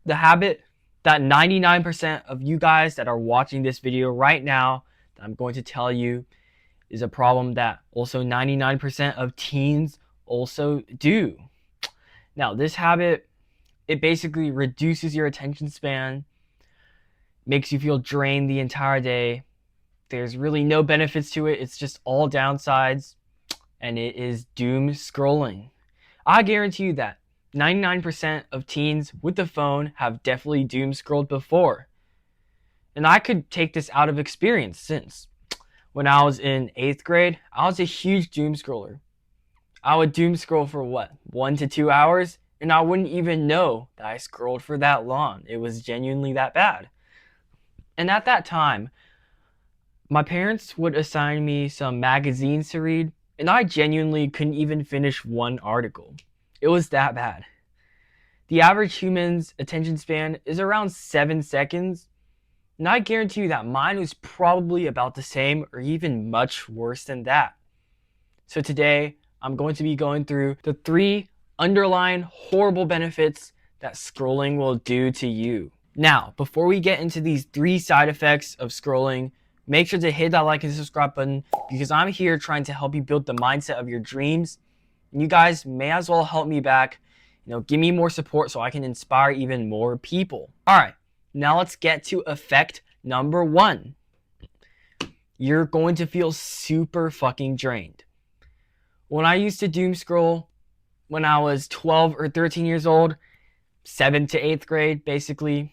The habit that 99% of you guys that are watching this video right now that I'm going to tell you is a problem that also 99% of teens also do. Now, this habit, it basically reduces your attention span, makes you feel drained the entire day. There's really no benefits to it. It's just all downsides, and it is doom scrolling. I guarantee you that 99% of teens with the phone have definitely doom scrolled before. And I could take this out of experience since when I was in 8th grade, I was a huge doom scroller. I would doom scroll for what, 1 to 2 hours? And I wouldn't even know that I scrolled for that long. It was genuinely that bad. And at that time, my parents would assign me some magazines to read, and I genuinely couldn't even finish one article. It was that bad. The average human's attention span is around 7 seconds, and I guarantee you that mine was probably about the same or even much worse than that. So today, I'm going to be going through the 3 underlying horrible benefits that scrolling will do to you. Now, before we get into these 3 side effects of scrolling, make sure to hit that like and subscribe button because I'm here trying to help you build the mindset of your dreams. And you guys may as well help me back. Give me more support so I can inspire even more people. All right, now let's get to effect number 1. You're going to feel super fucking drained. When I used to doom scroll when I was 12 or 13 years old, 7th to 8th grade, basically,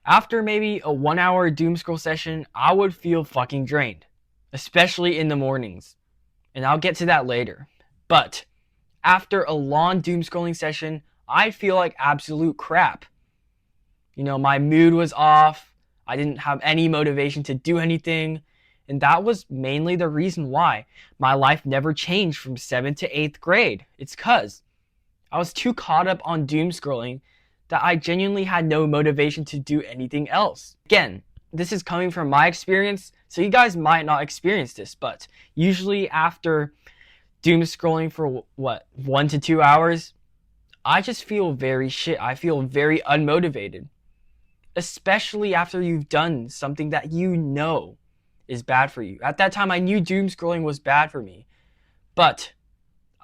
after maybe a 1-hour doom scroll session, I would feel fucking drained, especially in the mornings. And I'll get to that later. But after a long doom scrolling session, I feel like absolute crap. My mood was off. I didn't have any motivation to do anything. And that was mainly the reason why my life never changed from 7th to 8th grade. It's because I was too caught up on doom scrolling that I genuinely had no motivation to do anything else. Again, this is coming from my experience, so you guys might not experience this, but usually after doom scrolling for 1 to 2 hours, I just feel very shit. I feel very unmotivated, especially after you've done something that you know is bad for you. At that time, I knew doom scrolling was bad for me, but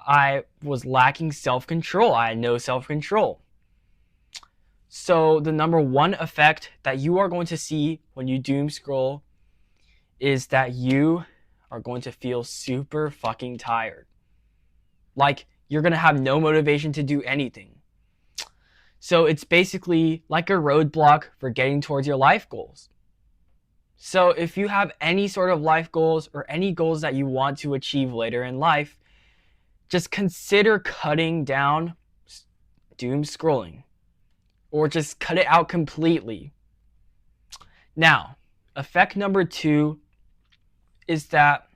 I was lacking self-control. I had no self-control. So the number 1 effect that you are going to see when you doom scroll is that you are going to feel super fucking tired. Like you're going to have no motivation to do anything. So it's basically like a roadblock for getting towards your life goals. So if you have any sort of life goals or any goals that you want to achieve later in life, just consider cutting down doom scrolling. Or just cut it out completely. Now, effect number 2 is that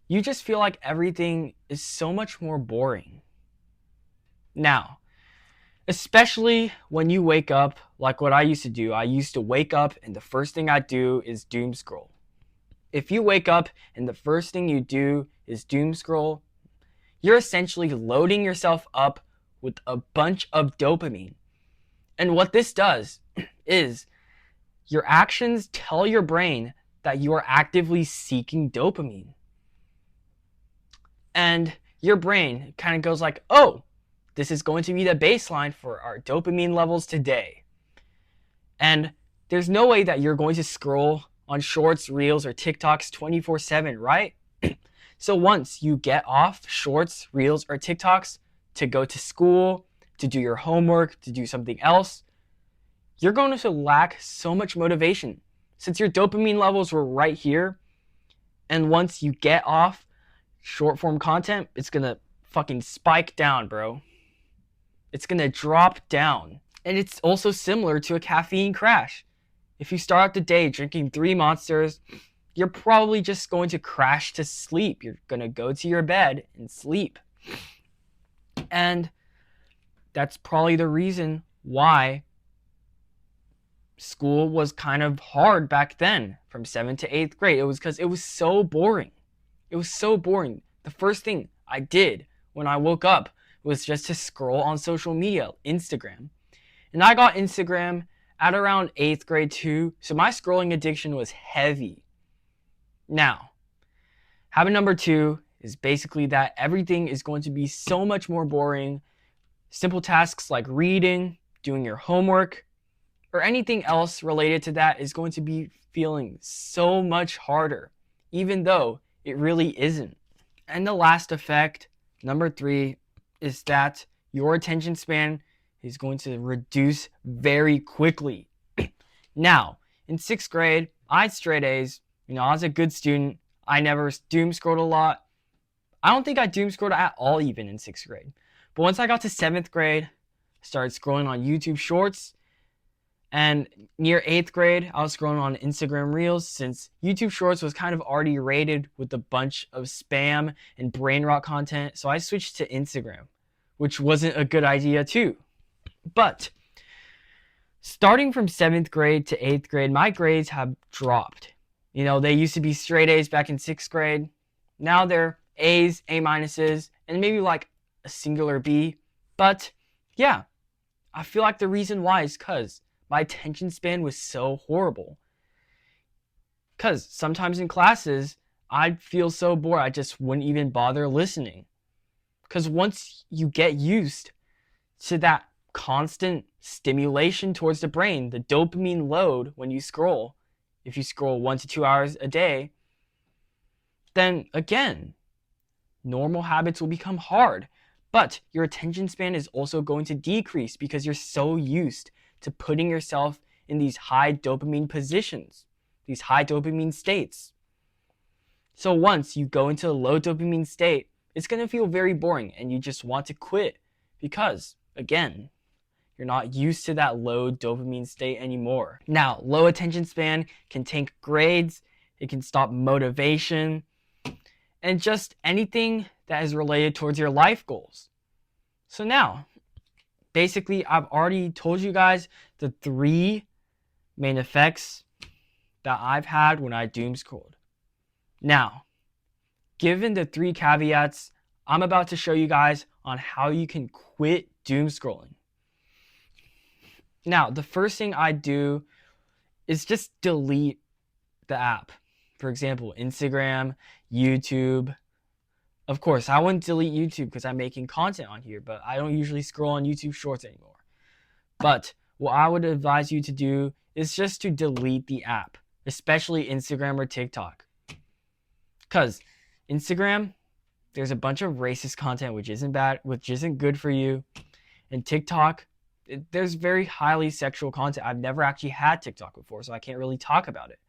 you just feel like everything is so much more boring. Now, especially when you wake up, like what I used to do. I used to wake up and the first thing I do is doom scroll. If you wake up and the first thing you do is doom scroll, you're essentially loading yourself up with a bunch of dopamine. And what this does is your actions tell your brain that you are actively seeking dopamine. And your brain kind of goes like, oh, this is going to be the baseline for our dopamine levels today. And there's no way that you're going to scroll on shorts, reels, or TikToks 24/7, right? So once you get off shorts, reels, or TikToks to go to school, to do your homework, to do something else, you're going to lack so much motivation since your dopamine levels were right here. And once you get off short form content, it's going to fucking spike down, bro. It's going to drop down. And it's also similar to a caffeine crash. If you start out the day drinking 3 Monsters, you're probably just going to crash to sleep. You're going to go to your bed and sleep. And that's probably the reason why school was kind of hard back then from 7th to 8th grade. It was because it was so boring. It was so boring. The first thing I did when I woke up was just to scroll on social media, Instagram. And I got Instagram at around 8th grade too, so my scrolling addiction was heavy. Now, habit number 2 is basically that everything is going to be so much more boring. Simple tasks like reading, doing your homework, or anything else related to that is going to be feeling so much harder, even though it really isn't. And the last effect, number 3, is that your attention span is going to reduce very quickly. Now, in 6th grade, I had straight A's. I was a good student. I never doom scrolled a lot. I don't think I doom scrolled at all even in 6th grade. But once I got to 7th grade, I started scrolling on YouTube Shorts. And near 8th grade, I was scrolling on Instagram Reels since YouTube Shorts was kind of already rated with a bunch of spam and brain rot content. So I switched to Instagram, which wasn't a good idea too. But starting from 7th grade to 8th grade, my grades have dropped. They used to be straight A's back in 6th grade. Now they're A's, A minuses, and maybe like a singular B. But yeah, I feel like the reason why is because my attention span was so horrible. Because sometimes in classes, I'd feel so bored I just wouldn't even bother listening. Because once you get used to that constant stimulation towards the brain, the dopamine load when you scroll, if you scroll 1 to 2 hours a day, then again, normal habits will become hard. But your attention span is also going to decrease because you're so used to putting yourself in these high dopamine positions, these high dopamine states. So once you go into a low dopamine state, it's going to feel very boring and you just want to quit because, again, you're not used to that low dopamine state anymore. Now, low attention span can tank grades, it can stop motivation, and just anything that is related towards your life goals. So now, basically, I've already told you guys the 3 main effects that I've had when I doom scrolled. Now, given the 3 caveats, I'm about to show you guys on how you can quit doom scrolling. Now, the first thing I do is just delete the app. For example, Instagram, YouTube. Of course, I wouldn't delete YouTube because I'm making content on here, but I don't usually scroll on YouTube Shorts anymore. But what I would advise you to do is just to delete the app, especially Instagram or TikTok. Because Instagram, there's a bunch of racist content which isn't good for you. And TikTok, there's very highly sexual content. I've never actually had TikTok before, so I can't really talk about it.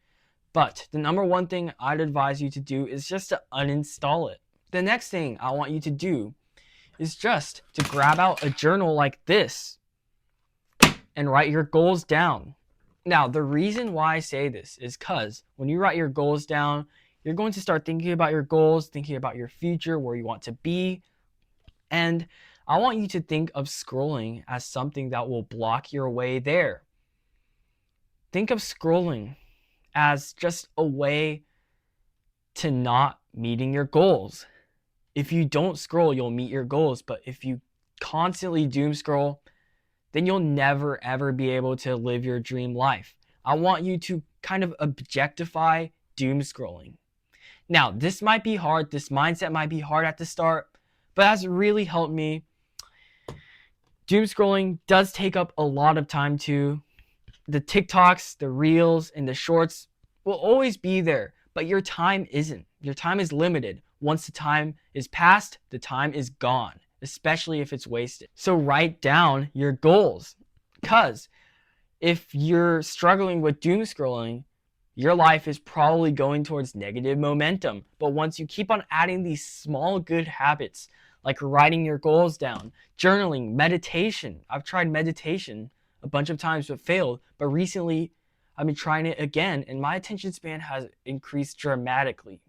But the number one thing I'd advise you to do is just to uninstall it. The next thing I want you to do is just to grab out a journal like this and write your goals down. Now, the reason why I say this is because when you write your goals down, you're going to start thinking about your goals, thinking about your future, where you want to be. And I want you to think of scrolling as something that will block your way there. Think of scrolling as just a way to not meeting your goals. If you don't scroll, you'll meet your goals. But if you constantly doom scroll, then you'll never ever be able to live your dream life. I want you to kind of objectify doom scrolling. Now, this might be hard. This mindset might be hard at the start, but that's really helped me. Doom scrolling does take up a lot of time too. The TikToks, the Reels, and the Shorts will always be there, but your time isn't. Your time is limited. Once the time is passed, the time is gone, especially if it's wasted. So write down your goals, because if you're struggling with doom scrolling, your life is probably going towards negative momentum. But once you keep on adding these small good habits, like writing your goals down, journaling, meditation. I've tried meditation a bunch of times but failed. But recently, I've been trying it again, and my attention span has increased dramatically.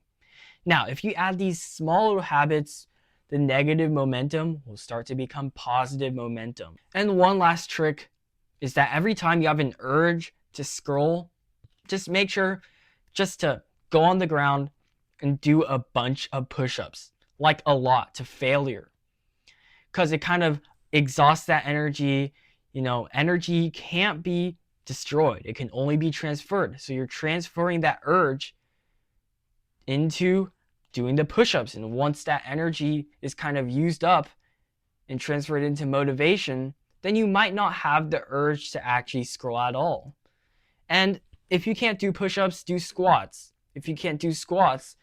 Now, if you add these small little habits, the negative momentum will start to become positive momentum. And one last trick is that every time you have an urge to scroll, just make sure just to go on the ground and do a bunch of push-ups, like a lot, to failure. Because it kind of exhausts that energy. energy can't be destroyed. It can only be transferred. So you're transferring that urge into doing the push-ups. And once that energy is kind of used up and transferred into motivation, then you might not have the urge to actually scroll at all. And if you can't do push-ups, do squats. If you can't do squats,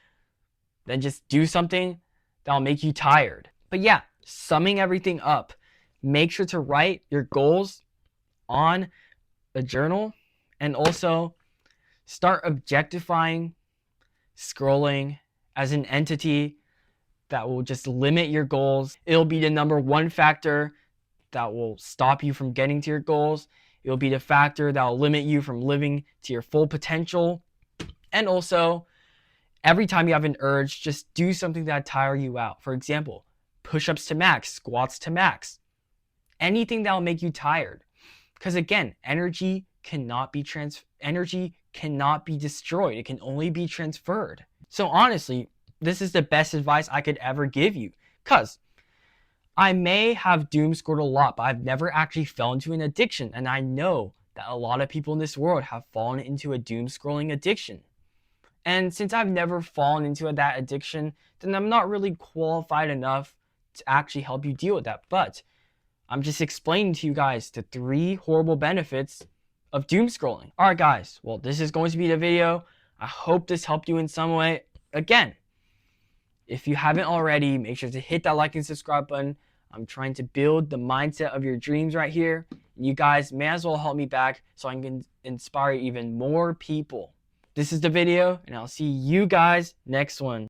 then just do something that'll make you tired. But yeah, summing everything up, make sure to write your goals on a journal, and also start objectifying scrolling as an entity that will just limit your goals. It'll be the number one factor that will stop you from getting to your goals. It'll be the factor that will limit you from living to your full potential. And also, every time you have an urge, just do something that tire you out. For example, push-ups to max, squats to max. Anything that will make you tired. Because again, energy cannot be destroyed. It can only be transferred. So honestly, this is the best advice I could ever give you. Because I may have doom scrolled a lot, but I've never actually fell into an addiction. And I know that a lot of people in this world have fallen into a doom scrolling addiction. And since I've never fallen into that addiction, then I'm not really qualified enough to actually help you deal with that. But I'm just explaining to you guys the 3 horrible benefits of doom scrolling. Alright guys, well this is going to be the video. I hope this helped you in some way. Again, if you haven't already, make sure to hit that like and subscribe button. I'm trying to build the mindset of your dreams right here. You guys may as well help me back so I can inspire even more people. This is the video, and I'll see you guys next one.